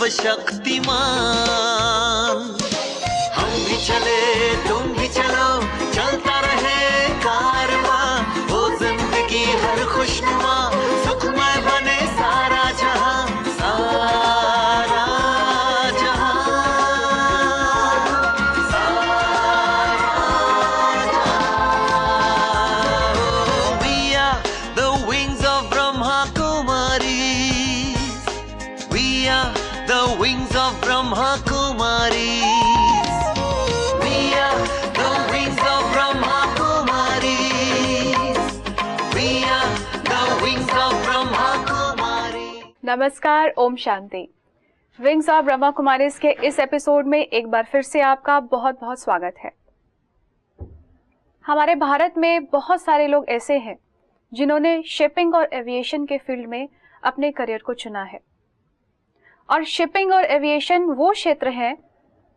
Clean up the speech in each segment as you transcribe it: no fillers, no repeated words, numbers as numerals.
सर्वशक्तिमान। हम भी चले तुम भी चलो, चलता रहे कारवां, वो जिंदगी हर खुशनुमा, सुखमय बने सारा जहां, सारा जहां, सारा जहां। We are the wings of Brahma Kumaris. We are the wings of Brahma Kumaris. We are the wings of Brahma Kumaris. We are the wings of Brahma Kumaris. नमस्कार, ओम शांति। विंग्स ऑफ ब्रह्मा कुमारीज के इस एपिसोड में एक बार फिर से आपका बहुत बहुत स्वागत है। हमारे भारत में बहुत सारे लोग ऐसे हैं जिन्होंने शिपिंग और एविएशन के फील्ड में अपने करियर को चुना है। और शिपिंग और एविएशन वो क्षेत्र हैं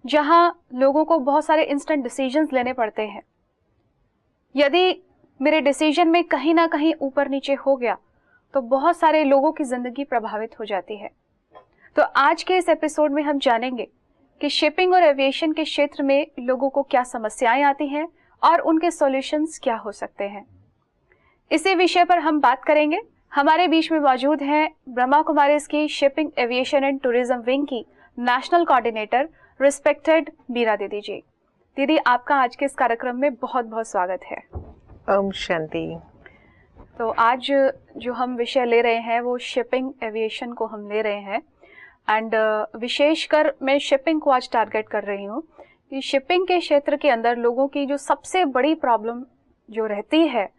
जहां लोगों को बहुत सारे इंस्टेंट डिसीजंस लेने पड़ते हैं। यदि मेरे डिसीजन में कहीं ना कहीं ऊपर नीचे हो गया तो बहुत सारे लोगों की जिंदगी प्रभावित हो जाती है। तो आज के इस एपिसोड में हम जानेंगे कि शिपिंग और एविएशन के क्षेत्र में लोगों को क्या समस्याएं आती हैं और उनके सॉल्यूशंस क्या हो सकते हैं। इसी विषय पर हम बात करेंगे। हमारे बीच में मौजूद हैं ब्रह्मा कुमारीज की shipping aviation and tourism wing की नेशनल कोऑर्डिनेटर रिस्पेक्टेड मीरा दीदी जी। दीदी, आपका आज के इस कार्यक्रम में बहुत बहुत स्वागत है। ओम शांति। तो आज जो हम विषय ले रहे हैं वो शिपिंग एविएशन को हम ले रहे हैं एंड विशेषकर मैं शिपिंग को आज टारगेट कर रही हूँ कि शिपिंग के क्षेत्र के अंदर लोगों की जो सबसे बड़ी प्रॉब्लम जो रहती है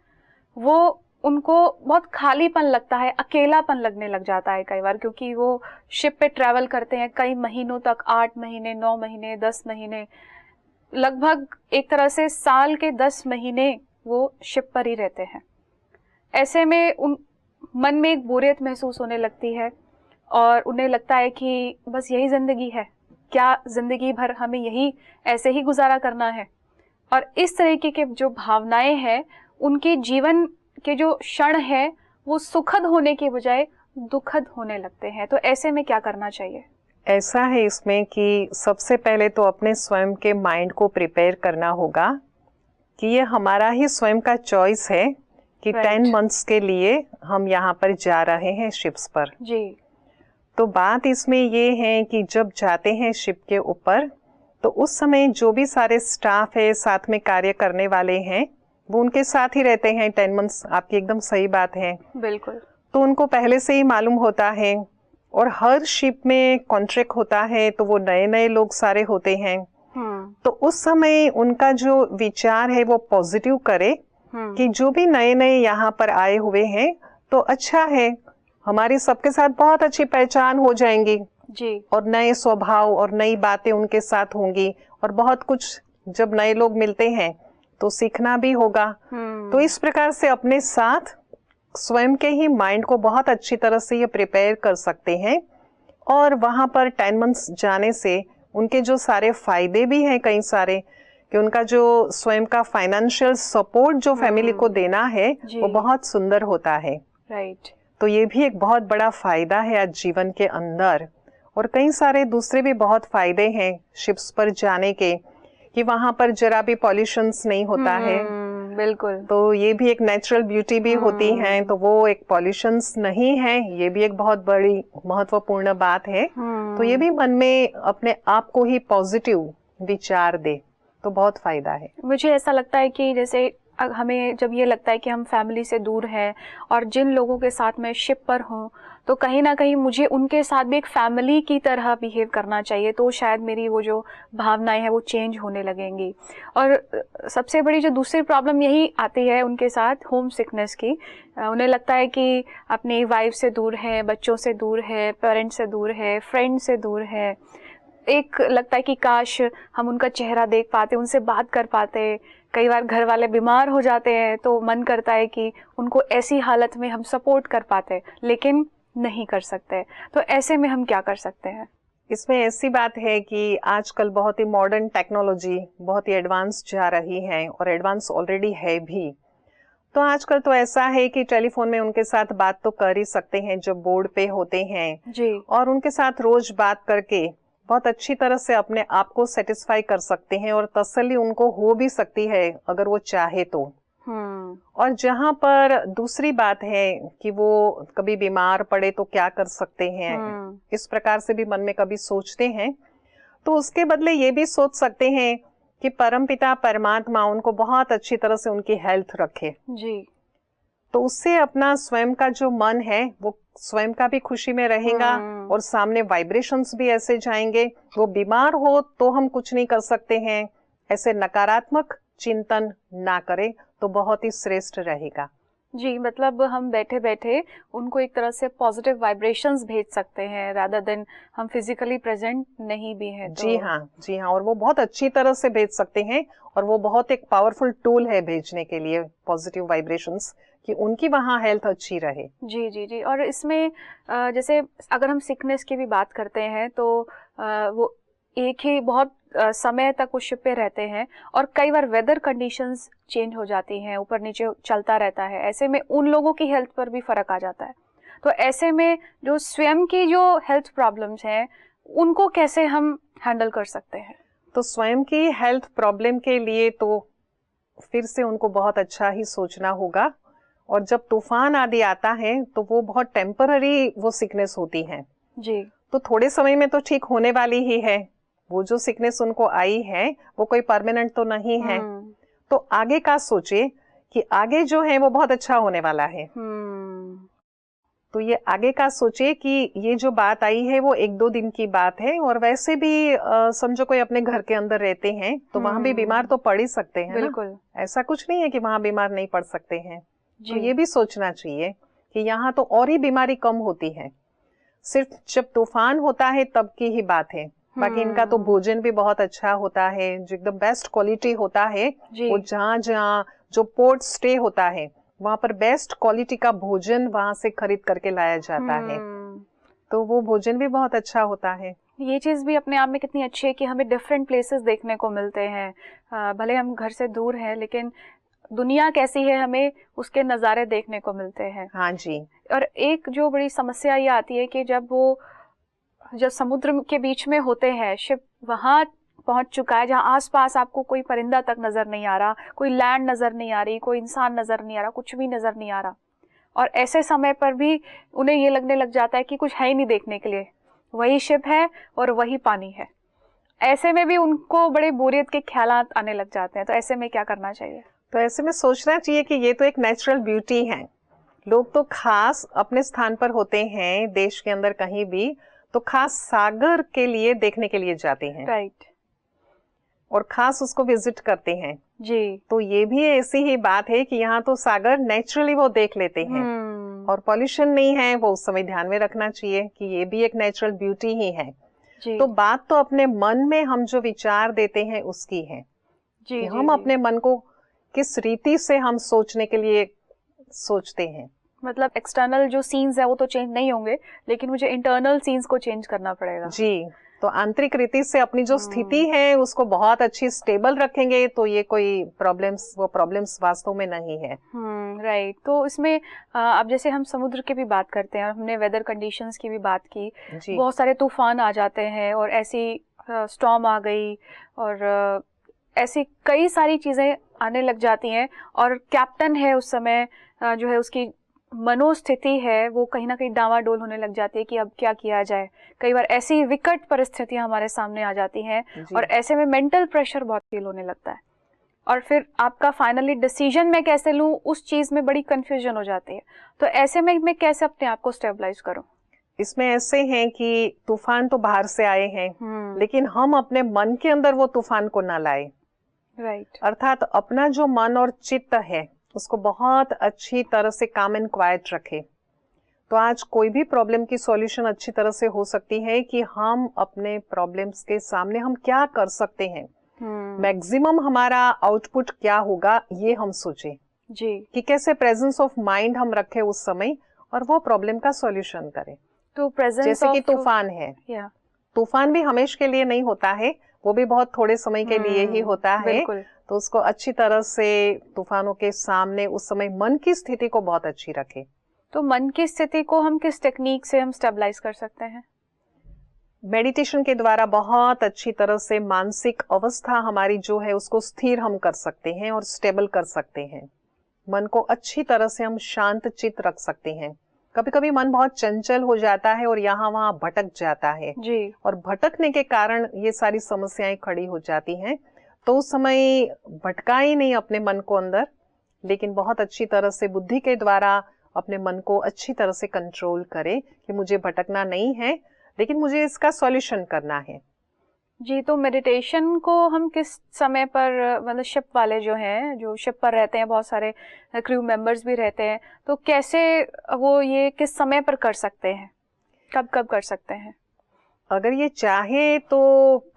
वो उनको बहुत खालीपन लगता है, अकेलापन लगने लग जाता है कई बार, क्योंकि वो शिप पे ट्रैवल करते हैं कई महीनों तक, 8 महीने, 9 महीने, 10 महीने, लगभग एक तरह से साल के 10 महीने वो शिप पर ही रहते हैं। ऐसे में उन मन में एक बोरियत महसूस होने लगती है और उन्हें लगता है कि बस यही ज़िंदगी है, क्या ज़िंदगी भर हमें यही ऐसे ही गुजारा करना है। और इस तरीके के जो भावनाएं हैं, उनके जीवन के जो क्षण है वो सुखद होने के बजाय दुखद होने लगते हैं। तो ऐसे में क्या करना चाहिए? ऐसा है इसमें कि सबसे पहले तो अपने स्वयं के माइंड को प्रिपेयर करना होगा कि ये हमारा ही स्वयं का चॉइस है कि 10 मंथ्स के लिए हम यहाँ पर जा रहे हैं शिप्स पर जी। तो बात इसमें ये है कि जब जाते हैं शिप के ऊपर तो उस समय जो भी सारे स्टाफ है, साथ में कार्य करने वाले हैं, वो उनके साथ ही रहते हैं 10 मंथ्स। आपकी एकदम सही बात है, बिल्कुल। तो उनको पहले से ही मालूम होता है और हर शिप में कॉन्ट्रैक्ट होता है तो वो नए नए लोग सारे होते हैं। तो उस समय उनका जो विचार है वो पॉजिटिव करे कि जो भी नए नए यहाँ पर आए हुए हैं तो अच्छा है, हमारी सबके साथ बहुत अच्छी पहचान हो जाएंगी जी, और नए स्वभाव और नई बातें उनके साथ होंगी और बहुत कुछ जब नए लोग मिलते हैं तो सीखना भी होगा। तो इस प्रकार से अपने साथ स्वयं के ही माइंड को बहुत अच्छी तरह से ये प्रिपेयर कर सकते हैं। और वहाँ पर 10 मंथ्स जाने से उनके जो सारे फायदे भी हैं कई सारे, कि उनका जो स्वयं का फाइनेंशियल सपोर्ट जो फैमिली को देना है वो बहुत सुंदर होता है। राइट। तो ये भी एक बहुत बड़ा फायदा है आज जीवन के अंदर। और कई सारे दूसरे भी बहुत फायदे हैं शिप्स पर जाने के, कि वहाँ पर जरा भी पॉल्यूशंस नहीं होता है। बिल्कुल। तो ये भी एक नेचुरल ब्यूटी भी होती है, तो वो एक पॉल्यूशंस नहीं है, ये भी एक बहुत बड़ी महत्वपूर्ण बात है। तो ये भी मन में अपने आप को ही पॉजिटिव विचार दे तो बहुत फायदा है। मुझे ऐसा लगता है कि जैसे हमें जब ये लगता है कि हम फैमिली से दूर हैं और जिन लोगों के साथ मैं शिप पर हूँ तो कहीं ना कहीं मुझे उनके साथ भी एक फैमिली की तरह बिहेव करना चाहिए, तो शायद मेरी वो जो भावनाएं हैं वो चेंज होने लगेंगी। और सबसे बड़ी जो दूसरी प्रॉब्लम यही आती है उनके साथ, होम सिकनेस की। उन्हें लगता है कि अपनी वाइफ से दूर है, बच्चों से दूर है, पेरेंट्स से दूर है, फ्रेंड से दूर है। एक लगता है कि काश हम उनका चेहरा देख पाते, उनसे बात कर पाते। कई बार घर वाले बीमार हो जाते हैं तो मन करता है कि उनको ऐसी हालत में हम सपोर्ट कर पाते, लेकिन नहीं कर सकते। तो ऐसे में हम क्या कर सकते हैं? इसमें ऐसी बात है कि आजकल बहुत ही मॉडर्न टेक्नोलॉजी बहुत ही एडवांस जा रही है और एडवांस ऑलरेडी है भी। तो आजकल तो ऐसा है कि टेलीफोन में उनके साथ बात तो कर ही सकते हैं जब बोर्ड पे होते हैं जी। और उनके साथ रोज बात करके बहुत अच्छी तरह से अपने आप को सेटिस्फाई कर सकते हैं और तसल्ली उनको हो भी सकती है अगर वो चाहे तो। और जहां पर दूसरी बात है कि वो कभी बीमार पड़े तो क्या कर सकते हैं, इस प्रकार से भी मन में कभी सोचते हैं, तो उसके बदले ये भी सोच सकते हैं कि परमपिता परमात्मा उनको बहुत अच्छी तरह से उनकी हेल्थ रखे जी। तो उससे अपना स्वयं का जो मन है वो स्वयं का भी खुशी में रहेगा और सामने वाइब्रेशंस भी ऐसे जाएंगे। वो बीमार हो तो हम कुछ नहीं कर सकते हैं, ऐसे नकारात्मक चिंतन ना करें तो बहुत ही श्रेष्ठ रहेगा जी। मतलब हम बैठे बैठे उनको एक तरह से पॉजिटिव वाइब्रेशंस भेज सकते हैं रादर देन हम फिजिकली प्रेजेंट नहीं भी हैं तो। जी हाँ, और वो बहुत अच्छी तरह से भेज सकते हैं और वो बहुत एक पावरफुल टूल है भेजने के लिए पॉजिटिव वाइब्रेशंस, कि उनकी वहाँ हेल्थ अच्छी रहे। जी जी जी। और इसमें जैसे अगर हम सिकनेस की भी बात करते हैं तो वो एक ही बहुत समय तक उस शिप पे रहते हैं और कई बार वेदर कंडीशंस चेंज हो जाती हैं, ऊपर नीचे चलता रहता है, ऐसे में उन लोगों की हेल्थ पर भी फर्क आ जाता है। तो ऐसे में जो स्वयं की जो हेल्थ प्रॉब्लम्स हैं उनको कैसे हम हैंडल कर सकते हैं? तो स्वयं की हेल्थ प्रॉब्लम के लिए तो फिर से उनको बहुत अच्छा ही सोचना होगा, और जब तूफान आदि आता है तो वो बहुत टेम्पररी वो सिकनेस होती है जी। तो थोड़े समय में तो ठीक होने वाली ही है। वो जो सिकनेस उनको आई है वो कोई परमानेंट तो नहीं है, तो आगे का सोचे कि आगे जो है वो बहुत अच्छा होने वाला है। तो ये आगे का सोचे कि ये जो बात आई है वो 1-2 दिन की बात है, और वैसे भी समझो कोई अपने घर के अंदर रहते हैं तो वहां भी बीमार तो पड़ ही सकते हैं। बिल्कुल। ऐसा कुछ नहीं है कि वहां बीमार नहीं पड़ सकते हैं। तो ये भी सोचना चाहिए कि यहाँ तो और ही बीमारी कम होती है, सिर्फ जब तूफान होता है तब की ही बात है। बाकी इनका तो भोजन भी बहुत अच्छा होता है, जो एकदम बेस्ट क्वालिटी होता है। वो जहाँ जहाँ जो पोर्ट स्टे होता है वहाँ पर बेस्ट क्वालिटी का भोजन वहाँ से खरीद करके लाया जाता है, तो वो भोजन भी बहुत अच्छा होता है। ये चीज़ भी अपने आप में कितनी अच्छी है कि हमें डिफरेंट प्लेसेस देखने को मिलते हैं। भले हम घर से दूर हैं लेकिन दुनिया कैसी है हमें उसके नज़ारे देखने को मिलते हैं। हाँ जी। और एक जो बड़ी समस्या ये आती है कि जब समुद्र के बीच में होते हैं, शिप वहाँ पहुँच चुका है जहाँ आसपास आपको कोई परिंदा तक नज़र नहीं आ रहा, कोई लैंड नज़र नहीं आ रही, कोई इंसान नज़र नहीं आ रहा, कुछ भी नज़र नहीं आ रहा, और ऐसे समय पर भी उन्हें ये लगने लग जाता है कि कुछ है ही नहीं देखने के लिए, वही शिप है और वही पानी है। ऐसे में भी उनको बड़े बोरियत के ख्यालात आने लग जाते हैं, तो ऐसे में क्या करना चाहिए? तो ऐसे में सोचना चाहिए कि ये तो एक नेचुरल ब्यूटी है। लोग तो खास अपने स्थान पर होते हैं देश के अंदर कहीं भी, तो खास सागर के लिए देखने के लिए जाते हैं। राइट। और खास उसको विजिट करते हैं जी। तो ये भी ऐसी ही बात है कि यहाँ तो सागर नेचुरली वो देख लेते हैं और पॉल्यूशन नहीं है, वो उस समय ध्यान में रखना चाहिए कि ये भी एक नेचुरल ब्यूटी ही है जी। तो बात तो अपने मन में हम जो विचार देते हैं उसकी है जी, कि हम अपने मन को किस रीति से हम सोचने के लिए सोचते हैं। मतलब एक्सटर्नल जो सीन्स है वो तो चेंज नहीं होंगे, लेकिन मुझे इंटरनल सीन्स को चेंज करना पड़ेगा जी। तो आंतरिक रीति से अपनी जो स्थिति है उसको बहुत अच्छी स्टेबल रखेंगे तो ये कोई प्रॉब्लम्स वास्तव में नहीं है। राइट। तो इसमें अब जैसे हम समुद्र की भी बात करते हैं और हमने वेदर कंडीशंस की भी बात की, बहुत सारे तूफान आ जाते हैं और ऐसी स्टॉर्म आ गई और ऐसी कई सारी चीज़ें आने लग जाती हैं, और कैप्टन है उस समय जो है उसकी मनोस्थिति है वो कहीं ना कहीं डावाडोल होने लग जाती है कि अब क्या किया जाए। कई बार ऐसी विकट परिस्थितियां हमारे सामने आ जाती हैं और ऐसे में मेंटल प्रेशर बहुत फील होने लगता है, और फिर आपका फाइनली डिसीजन मैं कैसे लूं उस चीज़ में बड़ी कंफ्यूजन हो जाती है। तो ऐसे में मैं कैसे अपने आप को स्टेबलाइज करूं? इसमें ऐसे हैं कि तूफान तो बाहर से आए हैं लेकिन हम अपने मन के अंदर वो तूफान को ना लाए। राइट। अर्थात अपना जो मन और चित्त है उसको बहुत अच्छी तरह से काम एंड क्वाइट रखे। तो आज कोई भी प्रॉब्लम की सॉल्यूशन अच्छी तरह से हो सकती है कि हम अपने प्रॉब्लम्स के सामने हम क्या कर सकते हैं, मैक्सिमम हमारा आउटपुट क्या होगा ये हम सोचें जी, कि कैसे प्रेजेंस ऑफ माइंड हम रखें उस समय और वो प्रॉब्लम का सॉल्यूशन करें। तो प्रेजेंस जैसे कि तूफान है, तूफान भी हमेशा के लिए नहीं होता है, वो भी बहुत थोड़े समय के लिए ही होता है। तो उसको अच्छी तरह से तूफानों के सामने उस समय मन की स्थिति को बहुत अच्छी रखे। तो मन की स्थिति को हम किस टेक्निक से हम स्टेबलाइज कर सकते हैं? मेडिटेशन के द्वारा बहुत अच्छी तरह से मानसिक अवस्था हमारी जो है उसको स्थिर हम कर सकते हैं और स्टेबल कर सकते हैं। मन को अच्छी तरह से हम शांत चित्त रख सकते हैं। कभी कभी मन बहुत चंचल हो जाता है और यहाँ वहाँ भटक जाता है जी। और भटकने के कारण ये सारी समस्याएं खड़ी हो जाती हैं। तो उस समय भटकाए नहीं अपने मन को अंदर, लेकिन बहुत अच्छी तरह से बुद्धि के द्वारा अपने मन को अच्छी तरह से कंट्रोल करे कि मुझे भटकना नहीं है, लेकिन मुझे इसका सॉल्यूशन करना है। जी, तो मेडिटेशन को हम किस समय पर, मतलब शिप वाले जो हैं, जो शिप पर रहते हैं, बहुत सारे क्रू मेंबर्स भी रहते हैं, तो कैसे वो ये किस समय पर कर सकते हैं, कब कब कर सकते हैं? अगर ये चाहे तो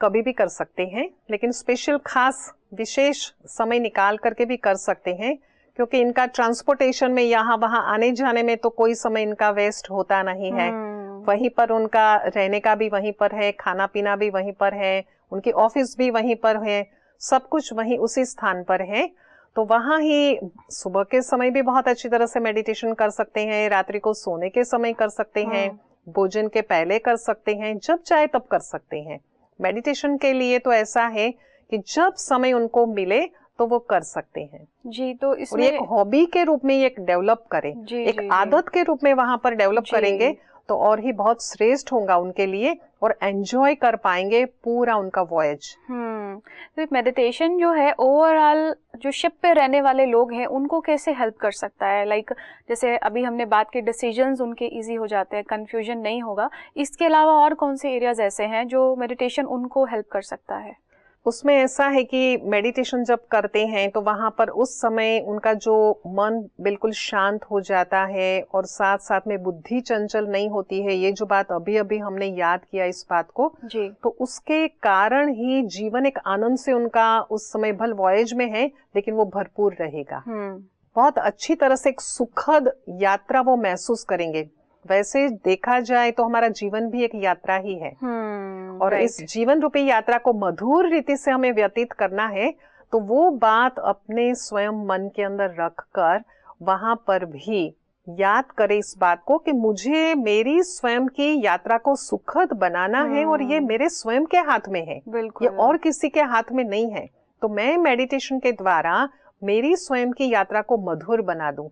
कभी भी कर सकते हैं, लेकिन स्पेशल खास विशेष समय निकाल करके भी कर सकते हैं, क्योंकि इनका ट्रांसपोर्टेशन में यहाँ वहाँ आने जाने में तो कोई समय इनका वेस्ट होता नहीं है। वहीं पर उनका रहने का भी वहीं पर है, खाना पीना भी वहीं पर है, उनकी ऑफिस भी वहीं पर है, सब कुछ वहीं उसी स्थान पर है। तो वहाँ ही सुबह के समय भी बहुत अच्छी तरह से मेडिटेशन कर सकते हैं, रात्रि को सोने के समय कर सकते हैं, भोजन के पहले कर सकते हैं, जब चाहे तब कर सकते हैं। मेडिटेशन के लिए तो ऐसा है कि जब समय उनको मिले तो वो कर सकते हैं। जी, तो इसमें एक हॉबी के रूप में एक डेवलप करें, एक आदत के रूप में वहां पर डेवलप करेंगे तो और ही बहुत श्रेष्ठ होगा उनके लिए और एंजॉय कर पाएंगे पूरा उनका वॉयज। तो मेडिटेशन जो है ओवरऑल जो शिप पे रहने वाले लोग हैं उनको कैसे हेल्प कर सकता है? लाइक जैसे अभी हमने बात की, डिसीजंस उनके इजी हो जाते हैं, कंफ्यूजन नहीं होगा। इसके अलावा और कौन से एरियाज ऐसे हैं जो मेडिटेशन उनको हेल्प कर सकता है? उसमें ऐसा है कि मेडिटेशन जब करते हैं तो वहां पर उस समय उनका जो मन बिल्कुल शांत हो जाता है और साथ साथ में बुद्धि चंचल नहीं होती है। ये जो बात अभी अभी हमने याद किया इस बात को जी, तो उसके कारण ही जीवन एक आनंद से उनका उस समय भल वॉयज में है, लेकिन वो भरपूर रहेगा। बहुत अच्छी तरह से एक सुखद यात्रा वो महसूस करेंगे। वैसे देखा जाए तो हमारा जीवन भी एक यात्रा ही है और इस जीवन रूपी यात्रा को मधुर रीति से हमें व्यतीत करना है। तो वो बात अपने स्वयं मन के अंदर रखकर वहां पर भी याद करें इस बात को कि मुझे मेरी स्वयं की यात्रा को सुखद बनाना है और ये मेरे स्वयं के हाथ में है, ये और किसी के हाथ में नहीं है। तो मैं मेडिटेशन के द्वारा मेरी स्वयं की यात्रा को मधुर बना दूं,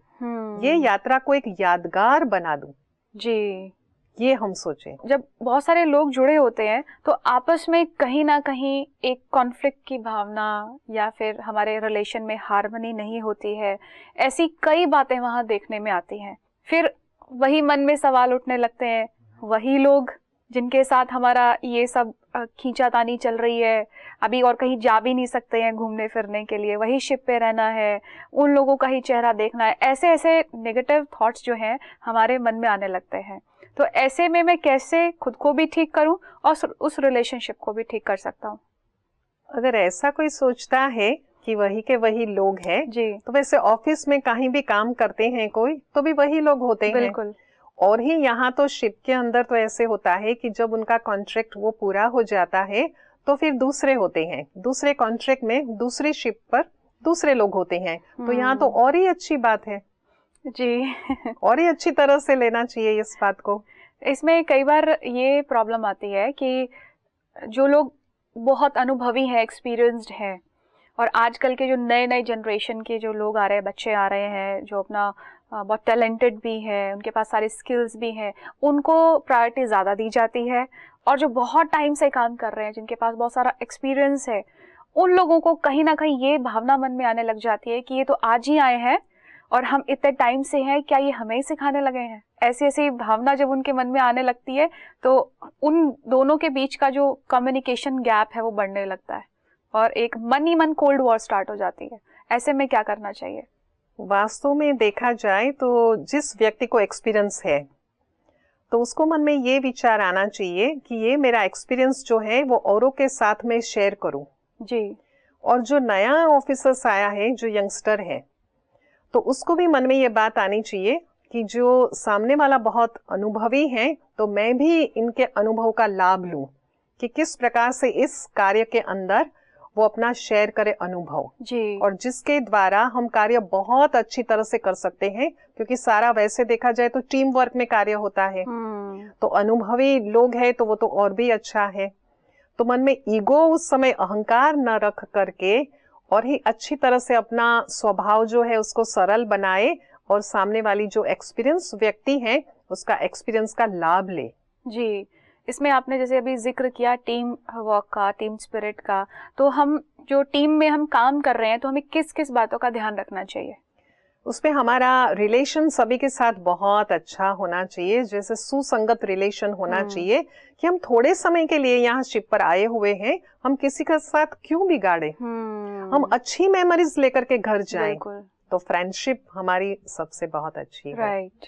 ये यात्रा को एक यादगार बना दूं। जी, ये हम सोचें। जब बहुत सारे लोग जुड़े होते हैं तो आपस में कहीं ना कहीं एक कॉन्फ्लिक्ट की भावना या फिर हमारे रिलेशन में हार्मनी नहीं होती है, ऐसी कई बातें वहां देखने में आती हैं। फिर वही मन में सवाल उठने लगते हैं, वही लोग जिनके साथ हमारा ये सब खींचातानी चल रही है, अभी और कहीं जा भी नहीं सकते हैं घूमने फिरने के लिए, वही शिप पे रहना है, उन लोगों का ही चेहरा देखना है, ऐसे ऐसे नेगेटिव थॉट्स जो हैं हमारे मन में आने लगते हैं। तो ऐसे में मैं कैसे खुद को भी ठीक करूं और उस रिलेशनशिप को भी ठीक कर सकता हूं? अगर ऐसा कोई सोचता है कि वही के वही लोग हैं जी, तो वैसे ऑफिस में कहीं भी काम करते हैं कोई तो भी वही लोग होते हैं। बिल्कुल। और ही यहाँ तो शिप के अंदर तो ऐसे होता है कि जब उनका कॉन्ट्रैक्ट वो पूरा हो जाता है तो फिर दूसरे होते हैं, दूसरे कॉन्ट्रैक्ट में दूसरी शिप पर दूसरे लोग होते हैं। तो यहाँ तो और ही अच्छी बात है जी और ही अच्छी तरह से लेना चाहिए इस बात को। इसमें कई बार ये प्रॉब्लम आती है कि जो लोग बहुत अनुभवी हैं, एक्सपीरियंस्ड हैं, और आजकल के जो नए नए जनरेशन के जो लोग आ रहे हैं, बच्चे आ रहे हैं जो अपना बहुत टैलेंटेड भी है, उनके पास सारे स्किल्स भी हैं, उनको प्रायोरिटी ज़्यादा दी जाती है। और जो बहुत टाइम से काम कर रहे हैं, जिनके पास बहुत सारा एक्सपीरियंस है, उन लोगों को कहीं ना कहीं ये भावना मन में आने लग जाती है कि ये तो आज ही आए हैं और हम इतने टाइम से हैं, क्या ये हमें ही सिखाने लगे हैं? ऐसी ऐसी भावना जब उनके मन में आने लगती है तो उन दोनों के बीच का जो कम्युनिकेशन गैप है वो बढ़ने लगता है और एक मन ही मन कोल्ड वॉर स्टार्ट हो जाती है। ऐसे में क्या करना चाहिए? वास्तव में देखा जाए तो जिस व्यक्ति को एक्सपीरियंस है तो उसको मन में ये विचार आना चाहिए कि ये मेरा एक्सपीरियंस जो है वो औरों के साथ में शेयर करूं। जी। और जो नया ऑफिसर्स आया है, जो यंगस्टर है, तो उसको भी मन में ये बात आनी चाहिए कि जो सामने वाला बहुत अनुभवी है तो मैं भी इनके अनुभव का लाभ लूं कि किस प्रकार से इस कार्य के अंदर वो अपना शेयर करे अनुभव जी। और जिसके द्वारा हम कार्य बहुत अच्छी तरह से कर सकते हैं, क्योंकि सारा वैसे देखा जाए तो टीम वर्क में कार्य होता है। तो अनुभवी लोग हैं तो वो तो और भी अच्छा है। तो मन में ईगो, उस समय अहंकार न रख करके और ही अच्छी तरह से अपना स्वभाव जो है उसको सरल बनाए और सामने वाली जो एक्सपीरियंस व्यक्ति है उसका एक्सपीरियंस का लाभ ले। जी, इसमें आपने जैसे अभी जिक्र किया टीम वर्क का, टीम स्पिरिट का, तो हम जो टीम में हम काम कर रहे हैं तो हमें किस किस बातों का ध्यान रखना चाहिए? उसमें हमारा रिलेशन सभी के साथ बहुत अच्छा होना चाहिए, जैसे सुसंगत रिलेशन होना चाहिए कि हम थोड़े समय के लिए यहाँ शिप पर आए हुए हैं, हम किसी के साथ क्यों बिगाड़े, हम अच्छी मेमोरीज लेकर के घर जाएं। तो फ्रेंडशिप हमारी सबसे बहुत अच्छी है। राइट,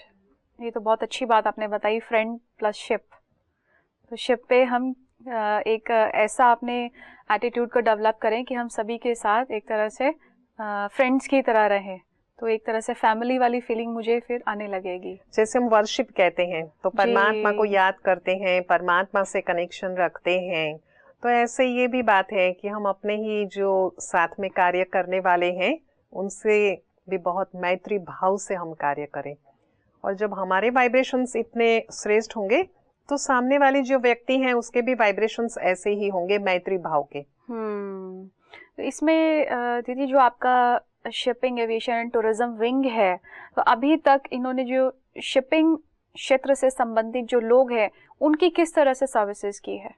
ये तो बहुत अच्छी बात आपने बताई, फ्रेंड प्लस शिप। तो शिप पे हम एक ऐसा अपने एटीट्यूड को डेवलप करें कि हम सभी के साथ एक तरह से फ्रेंड्स की तरह रहें, तो एक तरह से फैमिली वाली फीलिंग मुझे फिर आने लगेगी। जैसे हम वर्शिप कहते हैं तो परमात्मा को याद करते हैं, परमात्मा से कनेक्शन रखते हैं, तो ऐसे ये भी बात है कि हम अपने ही जो साथ में कार्य करने वाले हैं उनसे भी बहुत मैत्री भाव से हम कार्य करें। और जब हमारे वाइब्रेशंस इतने श्रेष्ठ होंगे तो सामने वाले जो व्यक्ति हैं उसके भी वाइब्रेशंस ऐसे ही होंगे, मैत्री भाव के। तो इसमें दीदी जो आपका shipping aviation and tourism wing है, तो अभी तक इन्होंने जो शिपिंग क्षेत्र से संबंधित जो लोग हैं उनकी किस तरह से सर्विसेज की है?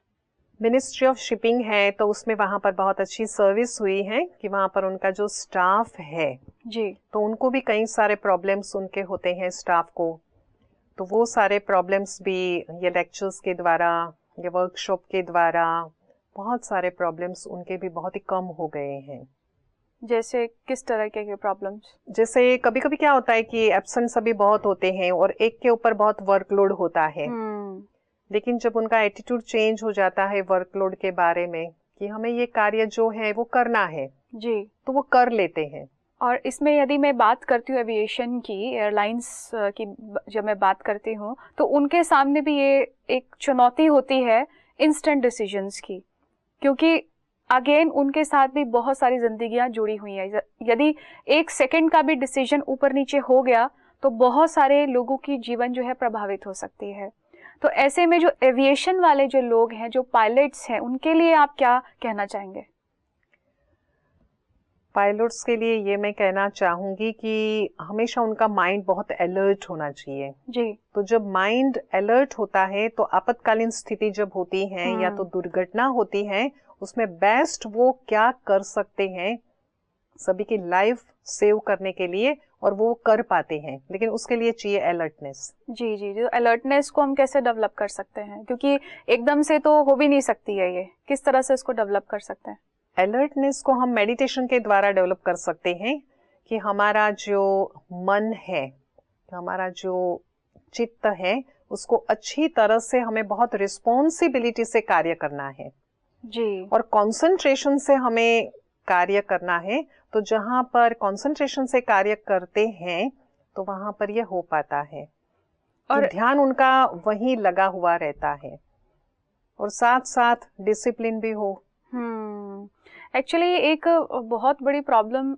मिनिस्ट्री ऑफ शिपिंग है तो उसमें वहाँ पर बहुत अच्छी सर्विस हुई है कि वहाँ पर उनका जो स्टाफ है जी, तो उनको भी कई सारे प्रॉब्लम्स उनके होते हैं स्टाफ को, तो वो सारे प्रॉब्लम्स भी ये लेक्चर्स के द्वारा, ये वर्कशॉप के द्वारा बहुत सारे प्रॉब्लम्स उनके भी बहुत ही कम हो गए हैं। जैसे किस तरह के प्रॉब्लम्स? जैसे कभी कभी क्या होता है कि एब्सेंट सभी बहुत होते हैं और एक के ऊपर बहुत वर्कलोड होता है, लेकिन जब उनका एटीट्यूड चेंज हो जाता है वर्कलोड के बारे में कि हमें ये कार्य जो है वो करना है जी, तो वो कर लेते हैं। और इसमें यदि मैं बात करती हूँ एविएशन की, एयरलाइंस की जब मैं बात करती हूँ तो उनके सामने भी ये एक चुनौती होती है इंस्टेंट डिसीजंस की, क्योंकि अगेन उनके साथ भी बहुत सारी जिंदगियां जुड़ी हुई हैं। यदि एक सेकंड का भी डिसीजन ऊपर नीचे हो गया तो बहुत सारे लोगों की जीवन जो है प्रभावित हो सकती है। तो ऐसे में जो एविएशन वाले जो लोग हैं, जो पायलट्स हैं, उनके लिए आप क्या कहना चाहेंगे? पायलट्स के लिए ये मैं कहना चाहूंगी कि हमेशा उनका माइंड बहुत अलर्ट होना चाहिए जी। तो जब माइंड अलर्ट होता है तो आपातकालीन स्थिति जब होती है या तो दुर्घटना होती है, उसमें बेस्ट वो क्या कर सकते हैं सभी की लाइफ सेव करने के लिए, और वो कर पाते हैं, लेकिन उसके लिए चाहिए अलर्टनेस। जी जी, जो अलर्टनेस को हम कैसे डेवलप कर सकते हैं, क्योंकि एकदम से तो हो भी नहीं सकती है, ये किस तरह से इसको डेवलप कर सकते हैं? अलर्टनेस को हम मेडिटेशन के द्वारा डेवलप कर सकते हैं कि हमारा जो मन है, हमारा जो चित्त है, उसको अच्छी तरह से हमें बहुत रिस्पॉन्सिबिलिटी से कार्य करना है जी, और कंसंट्रेशन से हमें कार्य करना है। तो जहां पर कंसंट्रेशन से कार्य करते हैं तो वहां पर ये हो पाता है और ध्यान उनका वहीं लगा हुआ रहता है और साथ साथ डिसिप्लिन भी हो। एक्चुअली एक बहुत बड़ी प्रॉब्लम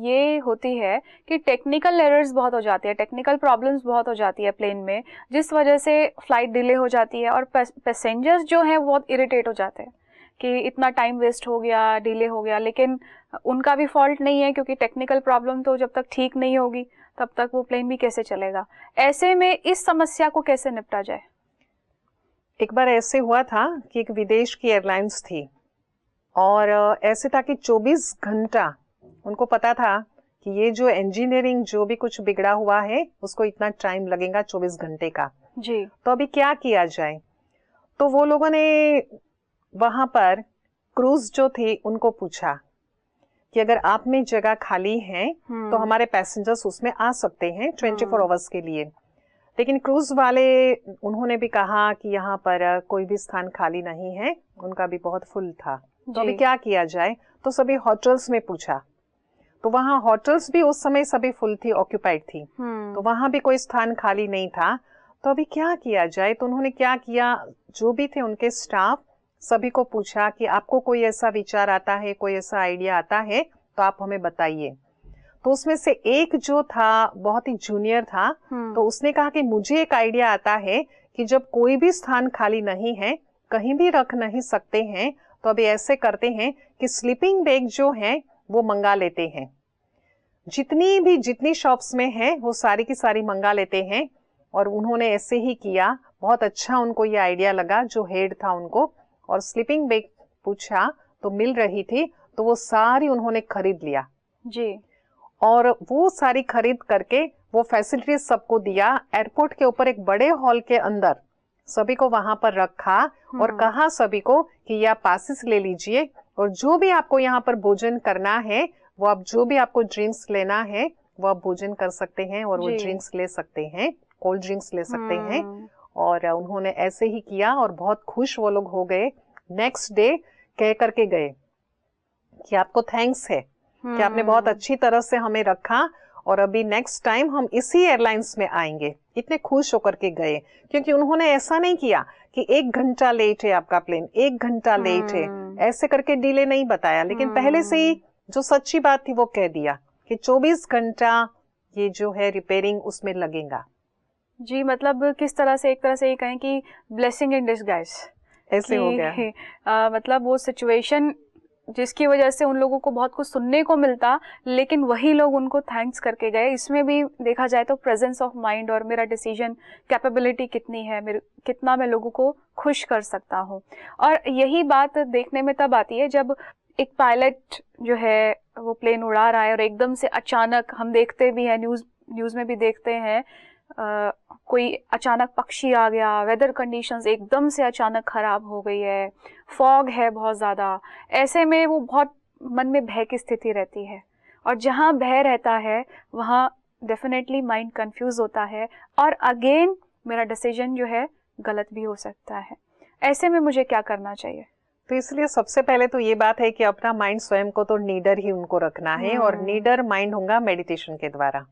ये होती है कि टेक्निकल एरर्स बहुत हो जाती है, टेक्निकल प्रॉब्लम्स बहुत हो जाती है प्लेन में, जिस वजह से फ्लाइट डिले हो जाती है और पैसेंजर्स जो हैं बहुत इरिटेट हो जाते हैं कि इतना टाइम वेस्ट हो गया, डिले हो गया, लेकिन उनका भी फॉल्ट नहीं है, क्योंकि टेक्निकल प्रॉब्लम तो जब तक ठीक नहीं होगी तब तक वो प्लेन भी कैसे चलेगा। ऐसे में इस समस्या को कैसे निपटा जाए? एक बार ऐसे हुआ था कि एक विदेश की एयरलाइंस थी और ऐसे था कि 24 घंटा उनको पता था कि ये जो इंजीनियरिंग जो भी कुछ बिगड़ा हुआ है उसको इतना टाइम लगेगा 24 घंटे का जी। तो अभी क्या किया जाए? तो वो लोगों ने वहां पर क्रूज जो थी उनको पूछा कि अगर आप में जगह खाली है तो हमारे पैसेंजर्स उसमें आ सकते हैं 24 आवर्स के लिए, लेकिन क्रूज वाले उन्होंने भी कहा कि यहाँ पर कोई भी स्थान खाली नहीं है, उनका भी बहुत फुल था। तो अभी क्या किया जाए? तो सभी होटल्स में पूछा, तो वहाँ होटल्स भी उस समय सभी फुल थी, ऑक्यूपाइड थी, तो वहां भी कोई स्थान खाली नहीं था। तो अभी क्या किया जाए? तो उन्होंने क्या किया, जो भी थे उनके स्टाफ सभी को पूछा कि आपको कोई ऐसा विचार आता है, कोई ऐसा आइडिया आता है तो आप हमें बताइए। तो उसमें से एक जो था बहुत ही जूनियर था, तो उसने कहा कि मुझे एक आइडिया आता है कि जब कोई भी स्थान खाली नहीं है, कहीं भी रख नहीं सकते हैं, तो अभी ऐसे करते हैं कि स्लीपिंग बैग जो है वो मंगा लेते हैं। जितनी शॉप्स में है वो सारी की सारी मंगा लेते हैं। और उन्होंने ऐसे ही किया। बहुत अच्छा उनको ये आइडिया लगा जो हेड था उनको, और स्लीपिंग बैग पूछा तो मिल रही थी, तो वो सारी उन्होंने खरीद लिया जी। और वो सारी खरीद करके वो फैसिलिटीज सबको दिया। एयरपोर्ट के ऊपर एक बड़े हॉल के अंदर सभी को वहां पर रखा और कहा सभी को कि ये आप पासेस ले लीजिए, और जो भी आपको यहाँ पर भोजन करना है, वो आप जो भी आपको ड्रिंक्स लेना है वो आप भोजन कर सकते हैं, और वो ड्रिंक्स ले सकते हैं, कोल्ड ड्रिंक्स ले सकते हैं। और उन्होंने ऐसे ही किया और बहुत खुश वो लोग हो गए। नेक्स्ट डे कह करके गए कि आपको थैंक्स है कि आपने बहुत अच्छी तरह से हमें रखा, और अभी नेक्स्ट टाइम हम इसी एयरलाइंस में आएंगे। इतने खुश होकर के गए, क्योंकि उन्होंने ऐसा नहीं किया कि 1 घंटा लेट है आपका प्लेन, 1 घंटा लेट है, ऐसे करके डिले नहीं बताया, लेकिन पहले से ही जो सच्ची बात थी वो कह दिया कि 24 घंटा ये जो है रिपेयरिंग उसमें लगेगा। जी, मतलब किस तरह से, एक तरह से ये कहें कि ब्लेसिंग इन डिस्गाइज ऐसे हो गया। मतलब वो सिचुएशन जिसकी वजह से उन लोगों को बहुत कुछ सुनने को मिलता, लेकिन वही लोग उनको थैंक्स करके गए। इसमें भी देखा जाए तो प्रेजेंस ऑफ माइंड और मेरा डिसीजन कैपेबिलिटी कितनी है, कितना मैं लोगों को खुश कर सकता हूँ। और यही बात देखने में तब आती है जब एक पायलट जो है वो प्लेन उड़ा रहा है और एकदम से अचानक, हम देखते भी हैं, न्यूज़ में भी देखते हैं, कोई अचानक पक्षी आ गया, वेदर कंडीशंस एकदम से अचानक खराब हो गई है, फॉग है बहुत ज़्यादा। ऐसे में वो बहुत मन में भय की स्थिति रहती है, और जहाँ भय रहता है वहाँ डेफिनेटली माइंड कंफ्यूज होता है, और अगेन मेरा डिसीजन जो है गलत भी हो सकता है। ऐसे में मुझे क्या करना चाहिए? तो इसलिए सबसे पहले तो ये बात है कि अपना माइंड स्वयं को तो नीडर ही उनको रखना है, और नीडर माइंड होगा मेडिटेशन के द्वारा,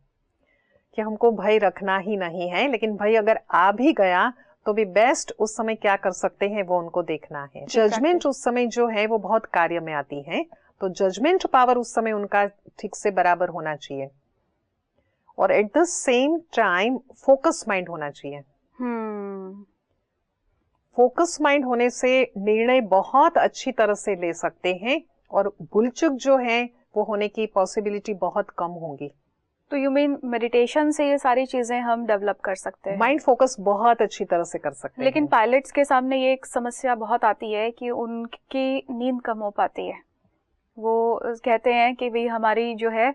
कि हमको भय रखना ही नहीं है। लेकिन भय अगर आ भी गया तो भी बेस्ट उस समय क्या कर सकते हैं वो उनको देखना है। जजमेंट उस समय जो है वो बहुत कार्य में आती है, तो जजमेंट पावर उस समय उनका ठीक से बराबर होना चाहिए, और at the same time focus mind होना चाहिए। फोकस माइंड होने से निर्णय बहुत अच्छी तरह से ले सकते हैं, और भूलचूक जो है वो होने की पॉसिबिलिटी बहुत कम होंगी। तो यू मीन मेडिटेशन से ये सारी चीजें हम डेवलप कर सकते हैं? माइंड फोकस बहुत अच्छी तरह से कर सकते हैं। लेकिन पायलट्स के सामने ये एक समस्या बहुत आती है कि उनकी नींद कम हो पाती है। वो कहते हैं कि भाई हमारी जो है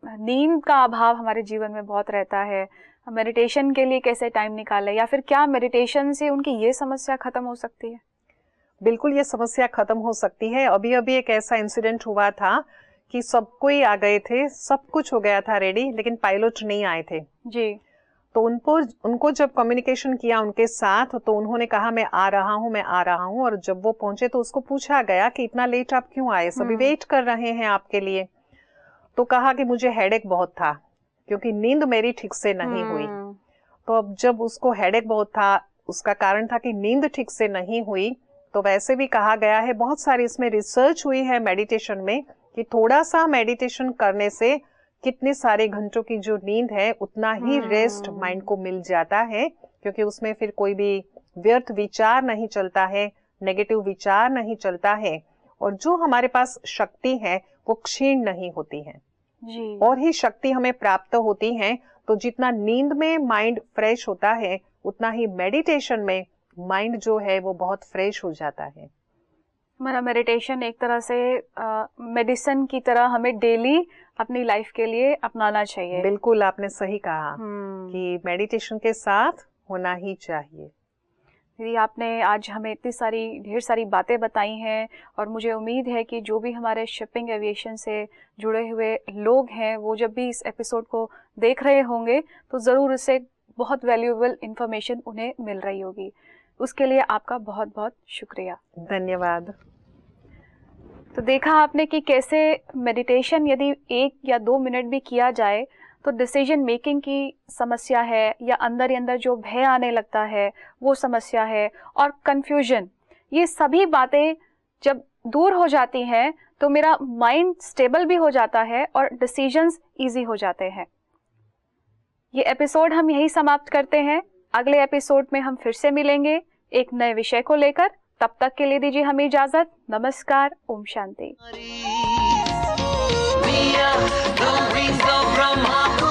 नींद का अभाव हमारे जीवन में बहुत रहता है, मेडिटेशन के लिए कैसे टाइम निकालें, या फिर क्या मेडिटेशन से उनकी ये समस्या खत्म हो सकती है? बिल्कुल, ये समस्या खत्म हो सकती है। अभी अभी एक ऐसा इंसिडेंट हुआ था कि सब कोई आ गए थे, सब कुछ हो गया था रेडी, लेकिन पायलट नहीं आए थे जी। तो उनको जब कम्युनिकेशन किया उनके साथ, तो उन्होंने कहा मैं आ रहा हूँ। और जब वो पहुंचे तो उसको पूछा गया कि इतना लेट आप क्यों आए, सभी वेट कर रहे हैं आपके लिए। तो कहा कि मुझे हेडेक बहुत था, क्योंकि नींद मेरी ठीक से नहीं हुई। तो अब जब उसको हेडेक बहुत था, उसका कारण था कि नींद ठीक से नहीं हुई, तो वैसे भी कहा गया है, बहुत सारी इसमें रिसर्च हुई है मेडिटेशन में, कि थोड़ा सा मेडिटेशन करने से कितने सारे घंटों की जो नींद है उतना ही रेस्ट माइंड को मिल जाता है, क्योंकि उसमें फिर कोई भी व्यर्थ विचार नहीं चलता है, नेगेटिव विचार नहीं चलता है, और जो हमारे पास शक्ति है वो क्षीण नहीं होती है जी। और ही शक्ति हमें प्राप्त होती है। तो जितना नींद में माइंड फ्रेश होता है, उतना ही मेडिटेशन में माइंड जो है वो बहुत फ्रेश हो जाता है। हमारा मेडिटेशन एक तरह से मेडिसिन की तरह हमें डेली अपनी लाइफ के लिए अपनाना चाहिए। बिल्कुल, आपने सही कहा कि मेडिटेशन के साथ होना ही चाहिए। दीदी, आपने आज हमें इतनी सारी ढेर सारी बातें बताई हैं, और मुझे उम्मीद है कि जो भी हमारे शिपिंग एविएशन से जुड़े हुए लोग हैं, वो जब भी इस एपिसोड को देख रहे होंगे तो ज़रूर इससे बहुत वैल्यूएबल इंफॉर्मेशन उन्हें मिल रही होगी। उसके लिए आपका बहुत बहुत शुक्रिया। धन्यवाद। तो देखा आपने कि कैसे मेडिटेशन यदि 1 या 2 मिनट भी किया जाए तो डिसीजन मेकिंग की समस्या है, या अंदर ही अंदर जो भय आने लगता है वो समस्या है, और कन्फ्यूजन, ये सभी बातें जब दूर हो जाती हैं तो मेरा माइंड स्टेबल भी हो जाता है और डिसीजंस इजी हो जाते हैं। ये एपिसोड हम यही समाप्त करते हैं। अगले एपिसोड में हम फिर से मिलेंगे एक नए विषय को लेकर। तब तक के लिए दीजिए हमें इजाजत। नमस्कार, Om Shanti. We are the wings of Brahma